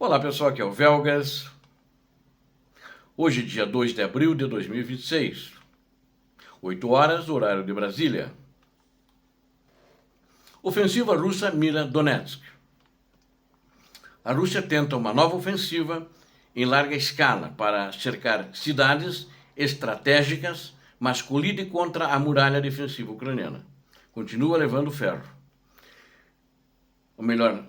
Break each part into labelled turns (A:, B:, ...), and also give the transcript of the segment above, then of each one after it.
A: Olá pessoal, aqui é o Velgas. Hoje, dia 2 de abril de 2026, 8 horas, horário de Brasília. Ofensiva russa mira Donetsk. A Rússia tenta uma nova ofensiva em larga escala para cercar cidades estratégicas, mas colide contra a muralha defensiva ucraniana. Continua levando ferro. Ou melhor,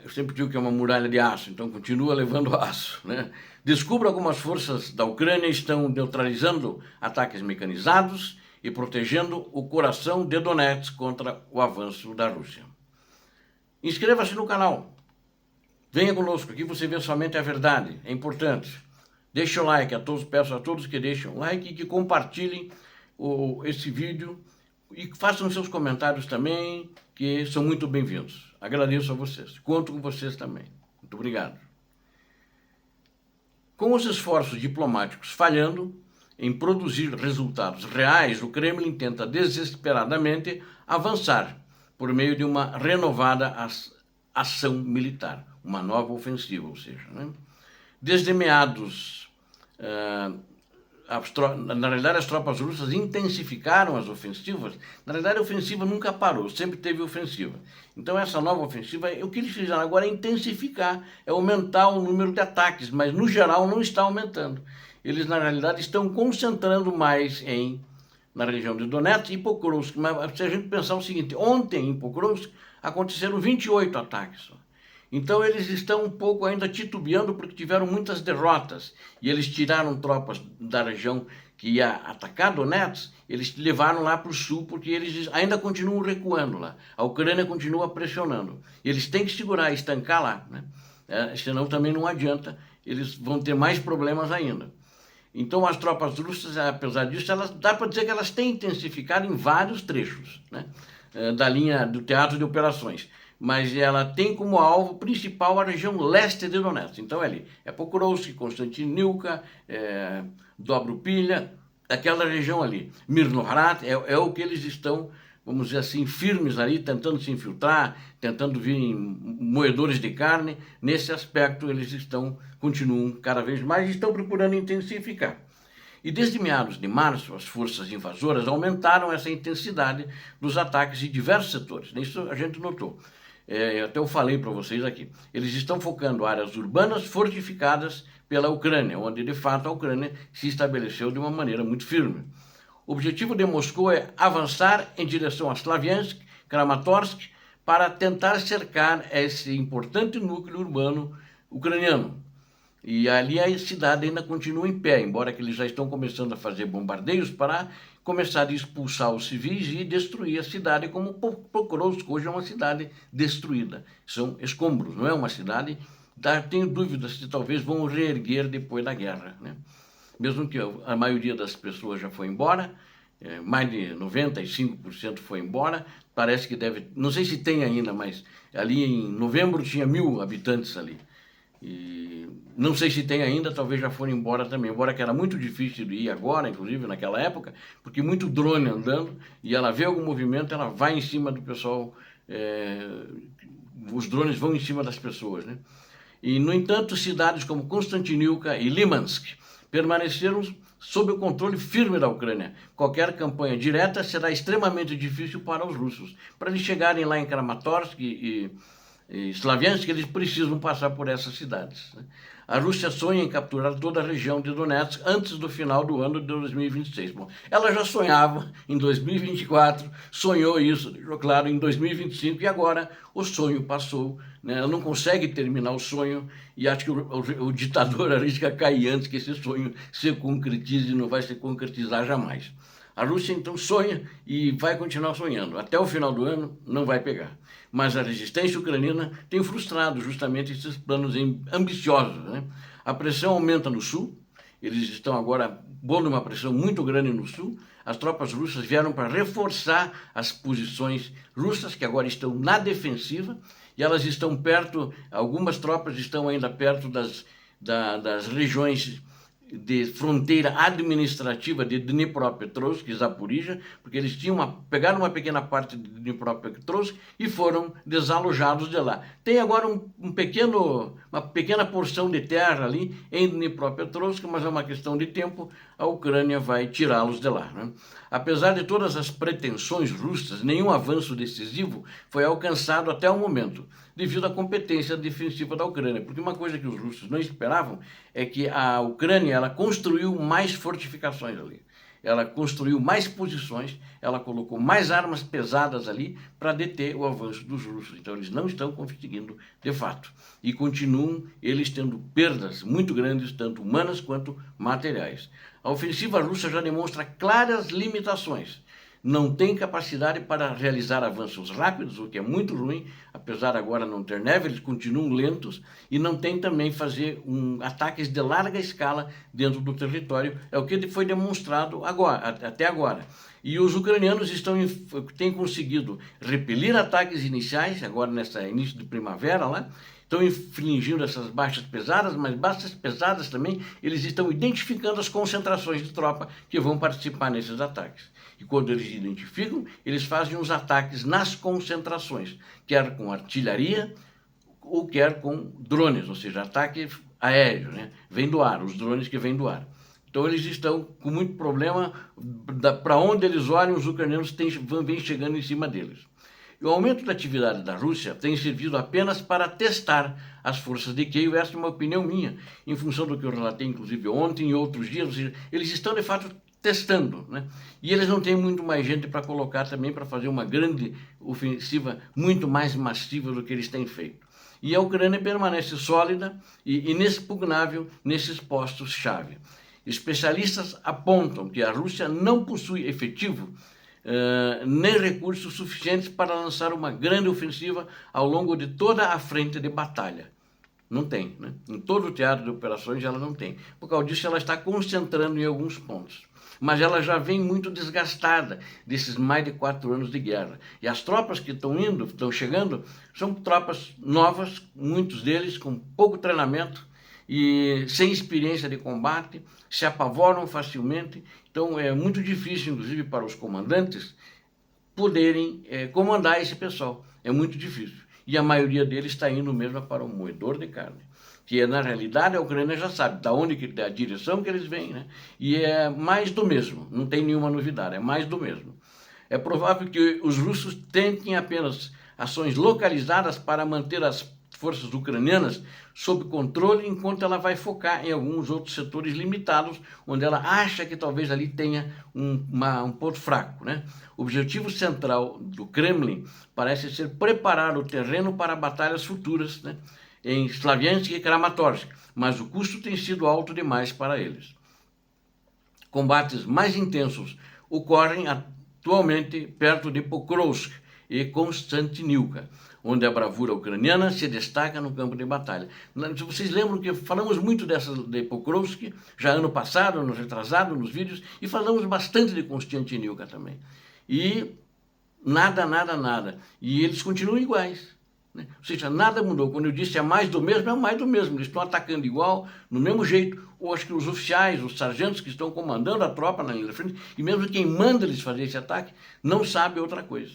A: eu sempre digo que é uma muralha de aço, então continua levando aço, né? Descubra como as forças da Ucrânia estão neutralizando ataques mecanizados e protegendo o coração de Donetsk contra o avanço da Rússia. Inscreva-se no canal. Venha conosco, aqui você vê somente a verdade, é importante. Deixe o like, peço a todos que deixem um like e que compartilhem esse vídeo e façam seus comentários também, que são muito bem-vindos. Agradeço a vocês, conto com vocês também. Muito obrigado. Com os esforços diplomáticos falhando em produzir resultados reais, o Kremlin tenta desesperadamente avançar por meio de uma renovada ação militar, uma nova ofensiva, ou seja, né? Desde meados, na realidade as tropas russas intensificaram as ofensivas. Na realidade a ofensiva nunca parou, sempre teve ofensiva. Então essa nova ofensiva, o que eles fizeram agora é intensificar, é aumentar o número de ataques, mas no geral não está aumentando. Eles na realidade estão concentrando mais na região de Donetsk e Pokrovsk. Mas se a gente pensar o seguinte, ontem em Pokrovsk aconteceram 28 ataques só. Então eles estão um pouco ainda titubeando porque tiveram muitas derrotas e eles tiraram tropas da região que ia atacar Donetsk, eles levaram lá para o sul porque eles ainda continuam recuando lá. A Ucrânia continua pressionando. Eles têm que segurar, estancar lá, né? Senão também não adianta, eles vão ter mais problemas ainda. Então as tropas russas, apesar disso, dá para dizer que elas têm intensificado em vários trechos, né? Da linha do teatro de operações. Mas ela tem como alvo principal a região leste de Donetsk. Então é Pokrovsk, Konstantinivka, Dobropilha, aquela região ali. Mirnohrad é o que eles estão, vamos dizer assim, firmes ali, tentando se infiltrar, tentando vir em moedores de carne. Nesse aspecto eles continuam cada vez mais e estão procurando intensificar. E desde meados de março, as forças invasoras aumentaram essa intensidade dos ataques em diversos setores. Isso a gente notou. Até eu falei para vocês aqui. Eles estão focando áreas urbanas fortificadas pela Ucrânia, onde de fato a Ucrânia se estabeleceu de uma maneira muito firme. O objetivo de Moscou é avançar em direção a Slaviansk, Kramatorsk, para tentar cercar esse importante núcleo urbano ucraniano. E ali a cidade ainda continua em pé, embora que eles já estão começando a fazer bombardeios para começar a expulsar os civis e destruir a cidade, como Pokrovsk hoje é uma cidade destruída. São escombros, não é uma cidade. Tenho dúvidas se talvez vão reerguer depois da guerra, né? Mesmo que a maioria das pessoas já foi embora, mais de 95% foi embora, parece que deve, não sei se tem ainda, mas ali em novembro tinha 1.000 habitantes ali. E não sei se tem ainda, talvez já foram embora também, embora que era muito difícil de ir agora, inclusive naquela época, porque muito drone andando, e ela vê algum movimento, ela vai em cima do pessoal, os drones vão em cima das pessoas, né? E, no entanto, cidades como Konstantinivka e Limansk permaneceram sob o controle firme da Ucrânia. Qualquer campanha direta será extremamente difícil para os russos. Para eles chegarem lá em Kramatorsk e Slaviansk, eles precisam passar por essas cidades, né? A Rússia sonha em capturar toda a região de Donetsk antes do final do ano de 2026. Bom, ela já sonhava em 2024, sonhou isso, deixou claro, em 2025, e agora o sonho passou, né? Ela não consegue terminar o sonho e acho que o ditador arrisca cair antes que esse sonho se concretize e não vai se concretizar jamais. A Rússia então sonha e vai continuar sonhando. Até o final do ano não vai pegar. Mas a resistência ucraniana tem frustrado justamente esses planos ambiciosos, né? A pressão aumenta no sul, eles estão agora pondo uma pressão muito grande no sul. As tropas russas vieram para reforçar as posições russas, que agora estão na defensiva, e elas estão perto, algumas tropas estão ainda perto das regiões de fronteira administrativa de Dnipropetrovsk e Zaporizhia, porque eles pegaram uma pequena parte de Dnipropetrovsk e foram desalojados de lá. Tem agora uma pequena porção de terra ali em Dnipropetrovsk, mas é uma questão de tempo, a Ucrânia vai tirá-los de lá, né? Apesar de todas as pretensões russas, nenhum avanço decisivo foi alcançado até o momento, devido à competência defensiva da Ucrânia. Porque uma coisa que os russos não esperavam é que a Ucrânia ela construiu mais fortificações ali. Ela construiu mais posições, ela colocou mais armas pesadas ali para deter o avanço dos russos. Então eles não estão conseguindo de fato. E continuam eles tendo perdas muito grandes, tanto humanas quanto materiais. A ofensiva russa já demonstra claras limitações. Não tem capacidade para realizar avanços rápidos, o que é muito ruim, apesar agora não ter neve, eles continuam lentos, e não tem também fazer ataques de larga escala dentro do território, é o que foi demonstrado até agora. E os ucranianos têm conseguido repelir ataques iniciais, agora nesse início de primavera lá, estão infligindo essas baixas pesadas, mas baixas pesadas também, eles estão identificando as concentrações de tropa que vão participar nesses ataques. E quando eles identificam, eles fazem os ataques nas concentrações, quer com artilharia ou quer com drones, ou seja, ataque aéreo, né? Vem do ar, os drones que vêm do ar. Então eles estão com muito problema, para onde eles olham, os ucranianos vêm chegando em cima deles. E o aumento da atividade da Rússia tem servido apenas para testar as forças de Kiev, essa é uma opinião minha, em função do que eu relatei, inclusive ontem e outros dias, ou seja, eles estão de fato testando, né? E eles não têm muito mais gente para colocar também para fazer uma grande ofensiva muito mais massiva do que eles têm feito. E a Ucrânia permanece sólida e inexpugnável nesses postos-chave. Especialistas apontam que a Rússia não possui efetivo nem recursos suficientes para lançar uma grande ofensiva ao longo de toda a frente de batalha. Não tem, né? Em todo o teatro de operações ela não tem. Por causa disso ela está concentrando em alguns pontos. Mas ela já vem muito desgastada desses mais de 4 anos de guerra. E as tropas que estão chegando, são tropas novas, muitos deles com pouco treinamento e sem experiência de combate, se apavoram facilmente. Então é muito difícil, inclusive para os comandantes, poderem comandar esse pessoal. É muito difícil. E a maioria deles está indo mesmo para o moedor de carne. Que na realidade a Ucrânia já sabe da direção que eles vêm, né? E é mais do mesmo, não tem nenhuma novidade, é mais do mesmo. É provável que os russos tentem apenas ações localizadas para manter as forças ucranianas sob controle, enquanto ela vai focar em alguns outros setores limitados, onde ela acha que talvez ali tenha um ponto fraco, né? O objetivo central do Kremlin parece ser preparar o terreno para batalhas futuras, né? Em Slaviansk e Kramatorsk, mas o custo tem sido alto demais para eles. Combates mais intensos ocorrem atualmente perto de Pokrovsk e Konstantinivka, onde a bravura ucraniana se destaca no campo de batalha. Vocês lembram que falamos muito de Pokrovsk, já ano passado, ano retrasado, nos vídeos, e falamos bastante de Konstantinivka também. E nada. E eles continuam iguais. Ou seja, nada mudou. Quando eu disse é mais do mesmo, é mais do mesmo. Eles estão atacando igual, no mesmo jeito. Ou acho que os oficiais, os sargentos que estão comandando a tropa na linha da frente, e mesmo quem manda eles fazer esse ataque, não sabe outra coisa.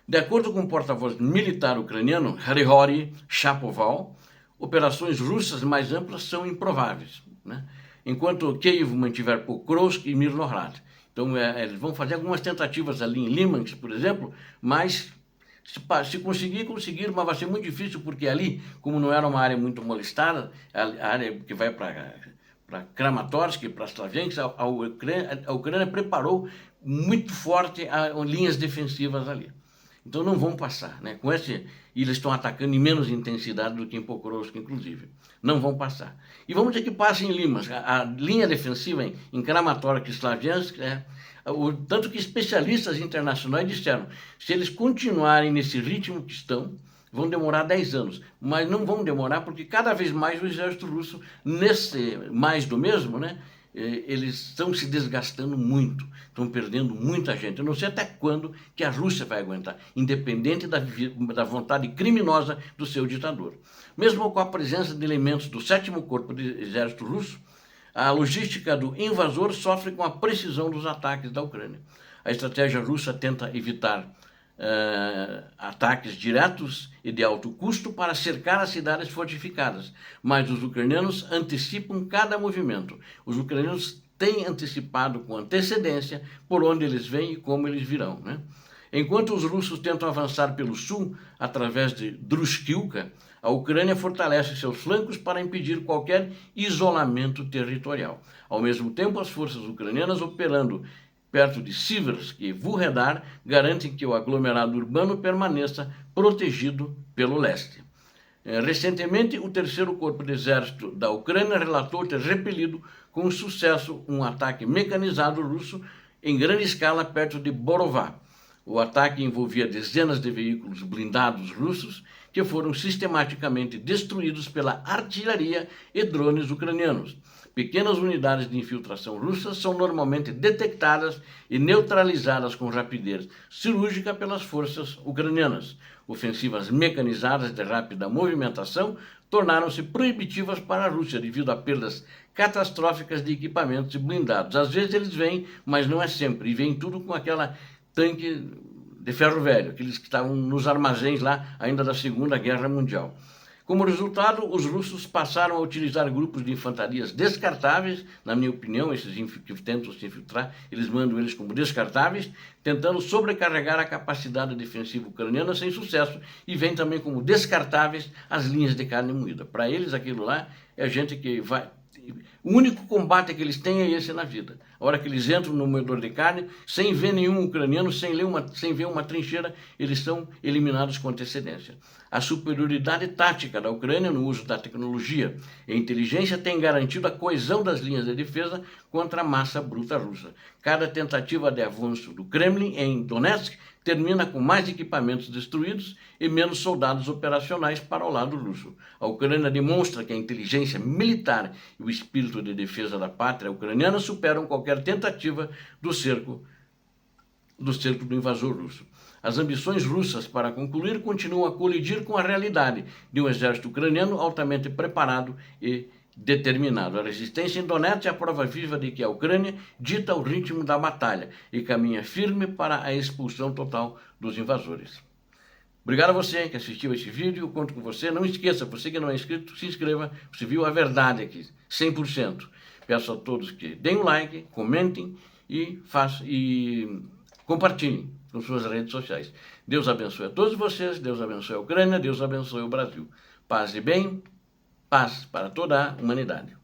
A: De acordo com o porta-voz militar ucraniano, Hryhorij Shapoval, operações russas mais amplas são improváveis, né? Enquanto Kiev mantiver Pokrovsk e Mirnohrad. Então, eles vão fazer algumas tentativas ali em Limansk, por exemplo, mas se conseguir, mas vai ser muito difícil, porque ali, como não era uma área muito molestada, a área que vai para Kramatorsk, para Slaviansk, a Ucrânia preparou muito forte linhas defensivas ali. Então não vão passar, né? E eles estão atacando em menos intensidade do que em Pokrovsk, inclusive. Não vão passar. E vamos dizer que passem em Limansk. A linha defensiva em Kramatorsk e Slaviansk, tanto que especialistas internacionais disseram, se eles continuarem nesse ritmo que estão, vão demorar 10 anos, mas não vão demorar porque cada vez mais o exército russo, nesse mais do mesmo, né, eles estão se desgastando muito, estão perdendo muita gente. Eu não sei até quando que a Rússia vai aguentar, independente da vontade criminosa do seu ditador. Mesmo com a presença de elementos do 7º Corpo de Exército Russo, A logística do invasor sofre com a precisão dos ataques da Ucrânia. A estratégia russa tenta evitar ataques diretos e de alto custo para cercar as cidades fortificadas, mas os ucranianos antecipam cada movimento. Os ucranianos têm antecipado com antecedência por onde eles vêm e como eles virão, né? Enquanto os russos tentam avançar pelo sul, através de Druskivka, a Ucrânia fortalece seus flancos para impedir qualquer isolamento territorial. Ao mesmo tempo, as forças ucranianas operando perto de Siversk e Vuhledar garantem que o aglomerado urbano permaneça protegido pelo leste. Recentemente, o terceiro corpo de exército da Ucrânia relatou ter repelido com sucesso um ataque mecanizado russo em grande escala perto de Borová. O ataque envolvia dezenas de veículos blindados russos que foram sistematicamente destruídos pela artilharia e drones ucranianos. Pequenas unidades de infiltração russas são normalmente detectadas e neutralizadas com rapidez cirúrgica pelas forças ucranianas. Ofensivas mecanizadas de rápida movimentação tornaram-se proibitivas para a Rússia devido a perdas catastróficas de equipamentos blindados. Às vezes eles vêm, mas não é sempre, e vem tudo com aquela tanque de ferro velho, aqueles que estavam nos armazéns lá ainda da Segunda Guerra Mundial. Como resultado, os russos passaram a utilizar grupos de infantarias descartáveis, na minha opinião, esses que tentam se infiltrar, eles mandam eles como descartáveis, tentando sobrecarregar a capacidade defensiva ucraniana sem sucesso, e vem também como descartáveis as linhas de carne moída. Para eles, aquilo lá é gente que vai... O único combate que eles têm é esse na vida. A hora que eles entram no moedor de carne, sem ver nenhum ucraniano, sem ver uma trincheira, eles são eliminados com antecedência. A superioridade tática da Ucrânia no uso da tecnologia e inteligência tem garantido a coesão das linhas de defesa contra a massa bruta russa. Cada tentativa de avanço do Kremlin em Donetsk termina com mais equipamentos destruídos e menos soldados operacionais para o lado russo. A Ucrânia demonstra que a inteligência militar e o espírito de defesa da pátria ucraniana superam qualquer tentativa do cerco do invasor russo. As ambições russas, para concluir, continuam a colidir com a realidade de um exército ucraniano altamente preparado e determinado. A resistência em Donetsk é a prova viva de que a Ucrânia dita o ritmo da batalha e caminha firme para a expulsão total dos invasores. Obrigado a você que assistiu a esse vídeo, eu conto com você. Não esqueça, você que não é inscrito, se inscreva, você viu a verdade aqui, 100%. Peço a todos que deem um like, comentem e compartilhem com suas redes sociais. Deus abençoe a todos vocês, Deus abençoe a Ucrânia, Deus abençoe o Brasil. Paz e bem, paz para toda a humanidade.